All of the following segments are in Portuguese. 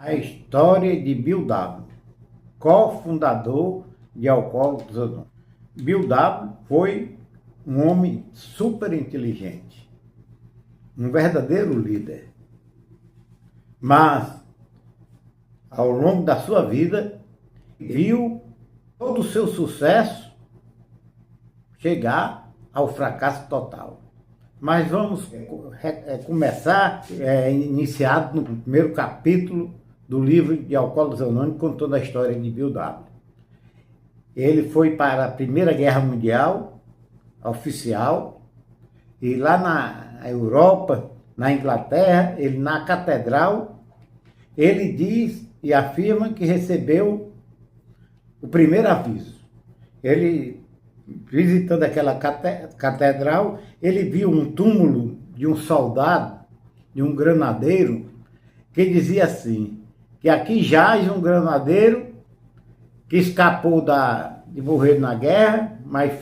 A história de Bill W., cofundador de Alcoólicos Anônimos. Bill W. foi um homem super inteligente, um verdadeiro líder. Mas, ao longo da sua vida, viu todo o seu sucesso chegar ao fracasso total. Mas vamos começar iniciado no primeiro capítulo do livro de Alcoólicos Anônimos, contando a história de Bill W. Ele foi para a Primeira Guerra Mundial, oficial, e lá na Europa, na Inglaterra, ele na catedral, ele diz e afirma que recebeu o primeiro aviso. Ele, visitando aquela catedral, ele viu um túmulo de um soldado, de um granadeiro, que dizia assim, que aqui jaz um granadeiro que escapou de morrer na guerra, mas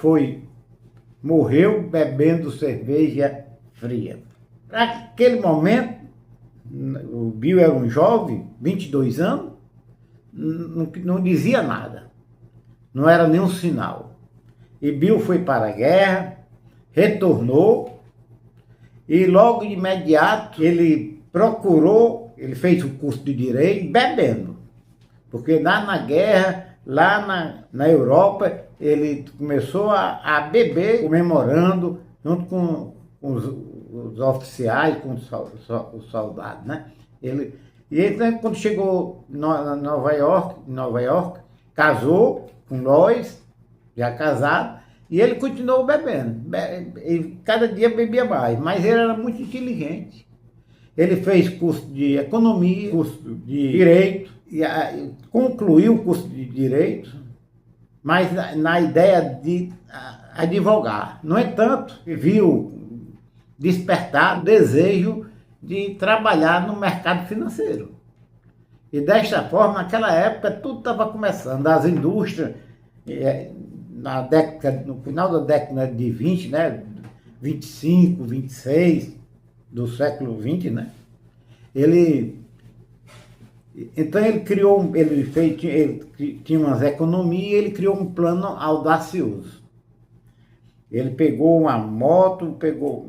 morreu bebendo cerveja fria. Naquele momento, o Bill era um jovem, 22 anos, não dizia nada, não era nenhum sinal. E Bill foi para a guerra, retornou, e logo de imediato ele fez o curso de Direito bebendo. Porque lá na guerra, lá na Europa, ele começou a beber, comemorando, junto com os oficiais, com os soldados, né? E então, quando chegou em Nova York, casou com Lois, já casado, e ele continuou bebendo. E cada dia bebia mais, mas ele era muito inteligente. Ele fez curso de economia, curso de direito, e concluiu o curso de direito, mas na ideia de advogar. No entanto, viu despertar o desejo de trabalhar no mercado financeiro. E desta forma, naquela época, tudo estava começando. As indústrias, no final da década de 20, né, 25, 26 do século 20, né? Então ele tinha umas economias, ele criou um plano audacioso. Ele pegou uma moto, pegou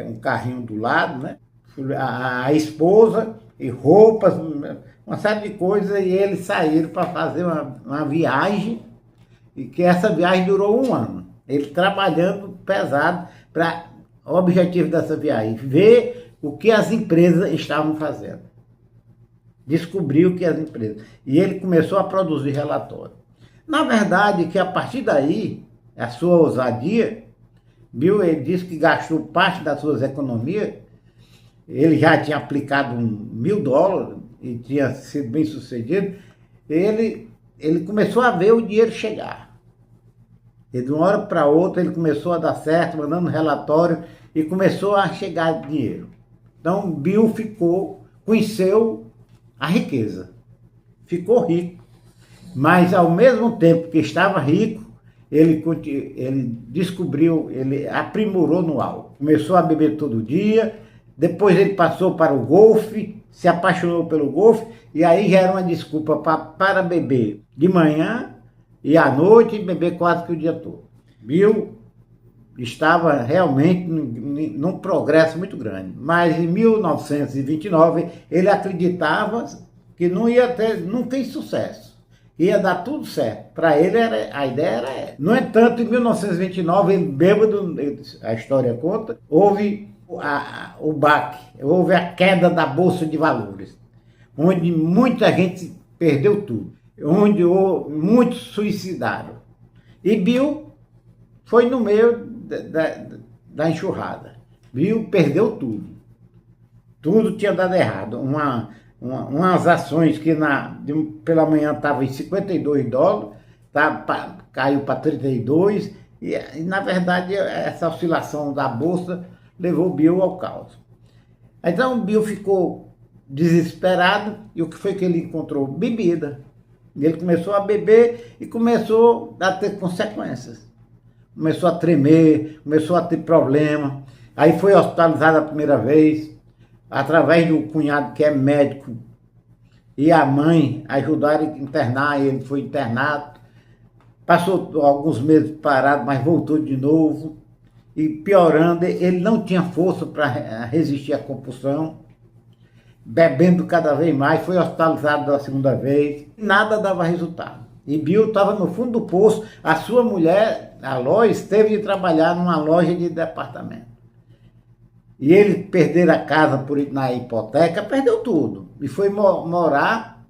um carrinho do lado, né? A esposa e roupas, uma série de coisas, e eles saíram para fazer uma viagem, e que essa viagem durou 1 ano. Ele trabalhando pesado para o objetivo dessa viagem, ver o que as empresas estavam fazendo. Descobriu que as empresas... E ele começou a produzir relatório. Na verdade, que a partir daí, a sua ousadia, ele disse que gastou parte das suas economias, ele já tinha aplicado $1.000 e tinha sido bem sucedido, ele começou a ver o dinheiro chegar. E de uma hora para outra ele começou a dar certo, mandando relatório, e começou a chegar dinheiro. Então Bill conheceu a riqueza, ficou rico, mas ao mesmo tempo que estava rico, ele descobriu, ele aprimorou no álcool. Começou a beber todo dia, depois ele passou para o golfe, se apaixonou pelo golfe, e aí já era uma desculpa para beber de manhã e à noite, e beber quase que o dia todo. Bill estava realmente num progresso muito grande. Mas em 1929, ele acreditava que não tem sucesso. Ia dar tudo certo. Para ele, a ideia era essa. No entanto, em 1929, ele bêbado, a história conta, houve o baque, houve a queda da Bolsa de Valores, onde muita gente perdeu tudo, onde muitos suicidaram. E Bill foi no meio da enxurrada. Bill perdeu tudo. Tudo tinha dado errado. Umas ações que pela manhã estavam em $52, caiu para 32, e na verdade essa oscilação da bolsa levou Bill ao caos. Então Bill ficou desesperado, e o que foi que ele encontrou? Bebida. Ele começou a beber e começou a ter consequências. Começou a tremer, começou a ter problema. Aí foi hospitalizado a primeira vez, através do cunhado que é médico e a mãe ajudaram a internar, ele foi internado, passou alguns meses parado, mas voltou de novo, e piorando, ele não tinha força para resistir à compulsão, bebendo cada vez mais, foi hospitalizado da segunda vez, nada dava resultado. E Bill estava no fundo do poço, a sua mulher, a Lois, teve de trabalhar numa loja de departamento. E ele perdeu a casa na hipoteca, perdeu tudo. E foi morar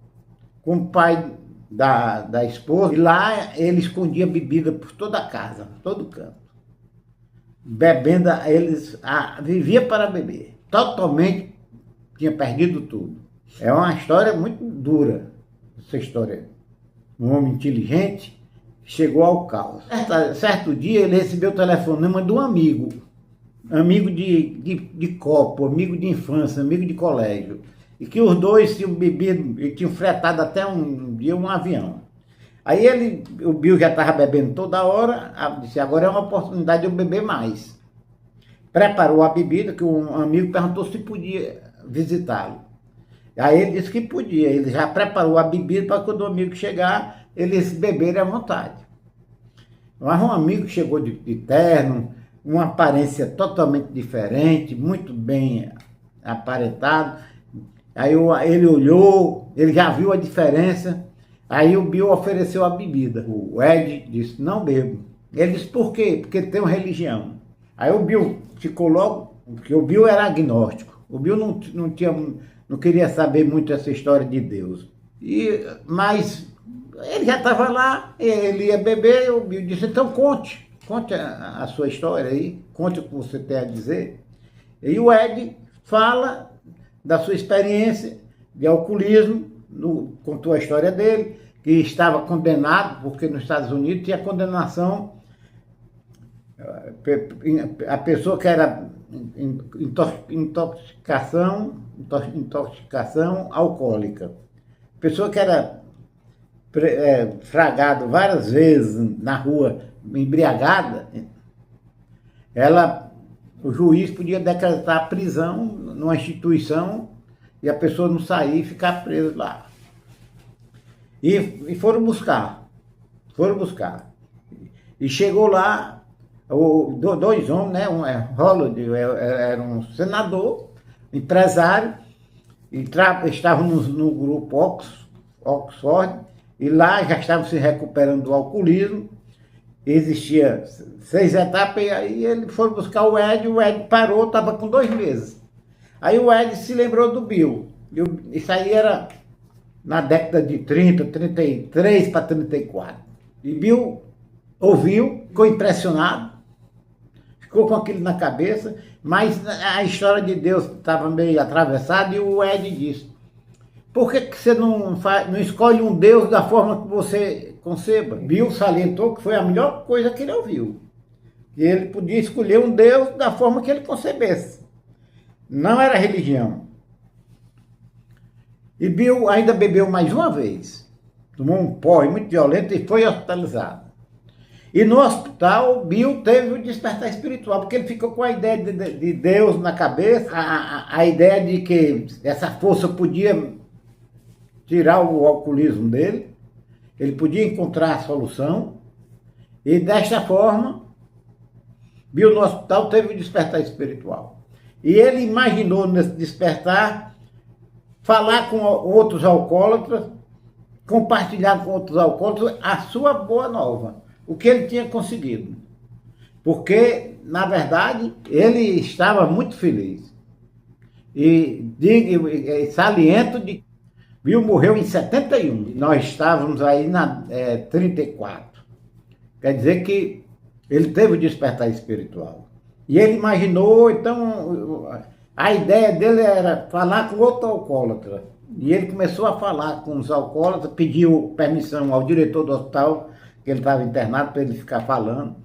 com o pai da esposa. E lá ele escondia bebida por toda a casa, todo canto. Bebendo, vivia para beber. Totalmente tinha perdido tudo. É uma história muito dura, essa história. Um homem inteligente chegou ao caos. Certo dia ele recebeu o telefonema de um amigo de copo, amigo de infância, amigo de colégio, e que os dois tinham bebido e tinham fretado até um dia um avião. Aí o Bill já estava bebendo toda hora, disse, agora é uma oportunidade de eu beber mais. Preparou a bebida, que um amigo perguntou se podia visitá-lo. Aí ele disse que podia, ele já preparou a bebida para quando o amigo chegar, eles beberem à vontade. Mas um amigo chegou de terno, uma aparência totalmente diferente, muito bem aparentado. Aí ele olhou, ele já viu a diferença, aí o Bill ofereceu a bebida. O Ed disse, não bebo. Ele disse, por quê? Porque tem uma religião. Aí o Bill ficou logo, porque o Bill era agnóstico. O Bill não queria saber muito essa história de Deus. Mas ele já estava lá, ele ia beber, o Bill disse, então conte a sua história aí, conte o que você tem a dizer. E o Ed fala da sua experiência de alcoolismo, contou a história dele, que estava condenado, porque nos Estados Unidos tinha condenação, a pessoa que era intoxicação alcoólica, pessoa que era fragado várias vezes na rua, embriagada, o juiz podia decretar prisão numa instituição e a pessoa não sair e ficar presa lá. E foram buscar. E chegou lá, dois homens, né? Holliday era um senador, empresário, e estavam no grupo Oxford, e lá já estavam se recuperando do alcoolismo. Existia 6 etapas, e aí eles foram buscar o Ed parou, estava com 2 meses. Aí o Ed se lembrou do Bill. Isso aí era na década de 30, 33 para 34. E Bill ouviu, ficou impressionado, ficou com aquilo na cabeça, mas a história de Deus estava meio atravessada, e o Ed disse, por que você não escolhe um Deus da forma que você conceba? Bill salientou que foi a melhor coisa que ele ouviu. Que ele podia escolher um Deus da forma que ele concebesse. Não era religião. E Bill ainda bebeu mais uma vez. Tomou um porre muito violento e foi hospitalizado. E no hospital, Bill teve o despertar espiritual, porque ele ficou com a ideia de Deus na cabeça, a ideia de que essa força podia tirar o alcoolismo dele, ele podia encontrar a solução, e desta forma, Bill no hospital teve o despertar espiritual. E ele imaginou nesse despertar, falar com outros alcoólatras, compartilhar com outros alcoólatras a sua boa nova, o que ele tinha conseguido. Porque, na verdade, ele estava muito feliz. E saliento de Bill morreu em 71, nós estávamos aí na 34. Quer dizer que ele teve o despertar espiritual. E ele imaginou, então, a ideia dele era falar com outro alcoólatra. E ele começou a falar com os alcoólatras, pediu permissão ao diretor do hospital, que ele estava internado, para ele ficar falando.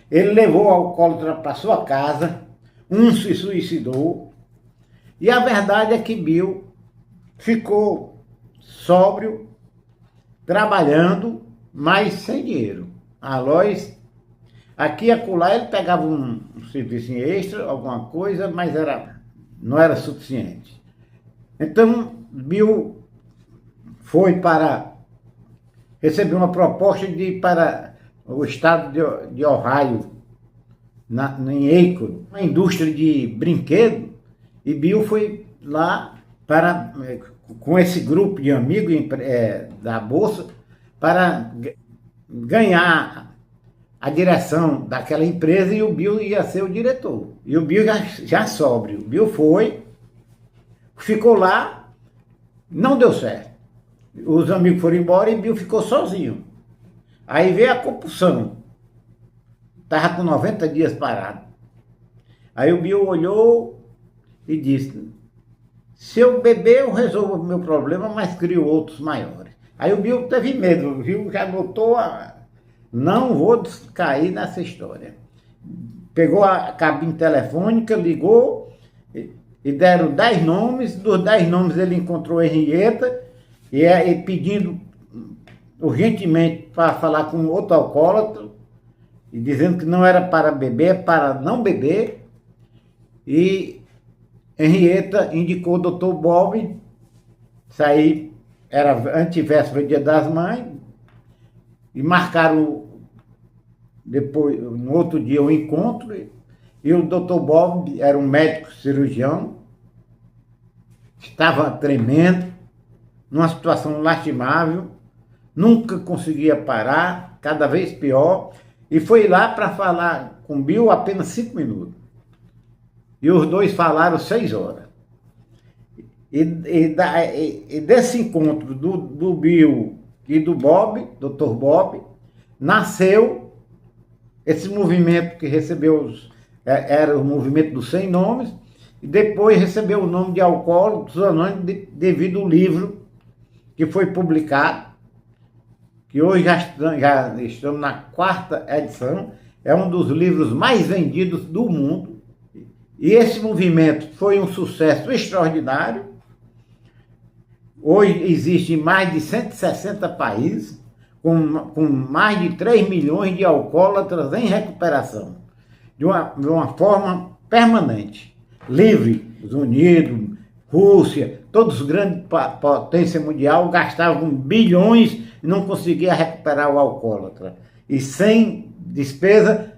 Ele levou o alcoólatra para sua casa, um se suicidou, e a verdade é que Bill ficou sóbrio, trabalhando, mas sem dinheiro. A Lois, aqui e acolá, ele pegava um serviço extra, alguma coisa, mas não era suficiente. Então, Bill foi para receber uma proposta de ir para o estado de Ohio, em Akron, uma indústria de brinquedo, e Bill foi lá para, com esse grupo de amigos da Bolsa, para ganhar a direção daquela empresa, e o Bill ia ser o diretor. E o Bill já sóbrio. O Bill ficou lá, não deu certo. Os amigos foram embora e Bill ficou sozinho. Aí veio a compulsão. Estava com 90 dias parado. Aí o Bill olhou e disse: se eu beber, eu resolvo o meu problema, mas crio outros maiores. Aí o Bill teve medo, viu? Já notou, não vou cair nessa história. Pegou a cabine telefônica, ligou e deram 10 nomes. Dos 10 nomes ele encontrou Henrietta e pedindo urgentemente para falar com outro alcoólatra e dizendo que não era para beber, para não beber. E Henrietta indicou o Dr. Bob. Isso aí era antivéspera, Dia das Mães, e marcaram depois, no outro dia, o encontro. E o Dr. Bob era um médico cirurgião, estava tremendo, numa situação lastimável, nunca conseguia parar, cada vez pior, e foi lá para falar com Bill apenas 5 minutos. E os dois falaram 6 horas. E desse encontro do Bill e do Bob, Dr. Bob, nasceu esse movimento que recebeu, era o movimento dos 100 nomes, e depois recebeu o nome de Alcoólicos Anônimos devido ao livro que foi publicado, que hoje já estamos na 4ª edição, é um dos livros mais vendidos do mundo. E esse movimento foi um sucesso extraordinário. Hoje existe em mais de 160 países, com mais de 3 milhões de alcoólatras em recuperação, de uma forma permanente, livre. Estados Unidos, Rússia, todos os grandes potências mundial gastavam bilhões e não conseguiam recuperar o alcoólatra. E sem despesa,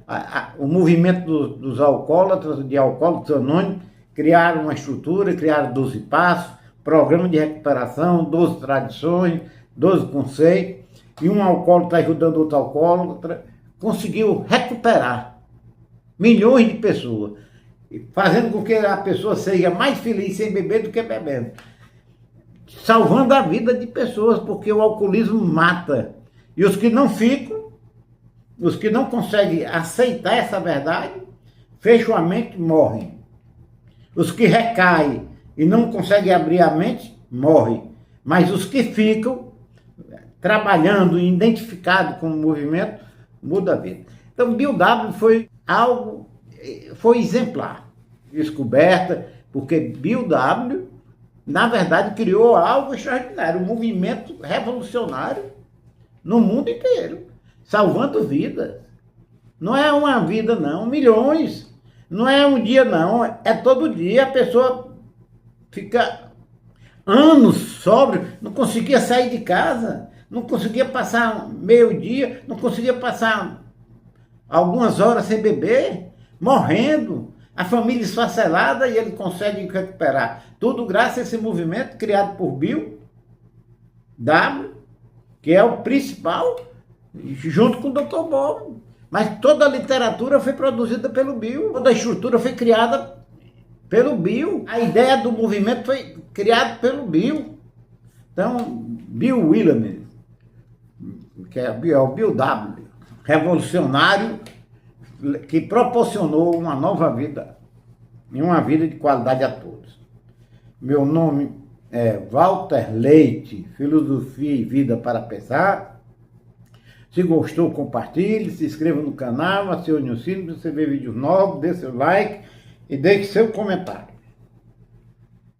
o movimento dos alcoólatras, de Alcoólicos Anônimos, criaram uma estrutura, criaram 12 passos, programa de recuperação, 12 tradições, 12 conceitos, e um alcoólatra ajudando outro alcoólatra, conseguiu recuperar milhões de pessoas, fazendo com que a pessoa seja mais feliz sem beber do que bebendo, salvando a vida de pessoas, porque o alcoolismo mata. E os que não ficam, os que não conseguem aceitar essa verdade, fecham a mente, morrem. Os que recaem e não conseguem abrir a mente, morrem. Mas os que ficam trabalhando, identificados com o movimento, muda a vida. Então, Bill W. foi exemplar, descoberta, porque Bill W., na verdade, criou algo extraordinário, um movimento revolucionário no mundo inteiro, salvando vidas. Não é uma vida, não, milhões. Não é um dia, não, é todo dia. A pessoa fica anos sóbrio, não conseguia sair de casa, não conseguia passar meio-dia, não conseguia passar algumas horas sem beber, morrendo, a família esfacelada, e ele consegue recuperar. Tudo graças a esse movimento criado por Bill W., que é o principal, junto com o Dr. Bob. Mas toda a literatura foi produzida pelo Bill, toda a estrutura foi criada pelo Bill. A ideia do movimento foi criada pelo Bill. Então, Bill Williams, que é o Bill W., revolucionário, que proporcionou uma nova vida, e uma vida de qualidade a todos. Meu nome é Walter Leite, Filosofia e Vida para Pensar. Se gostou, compartilhe, se inscreva no canal, acione o sino para você ver vídeos novos, dê seu like e deixe seu comentário.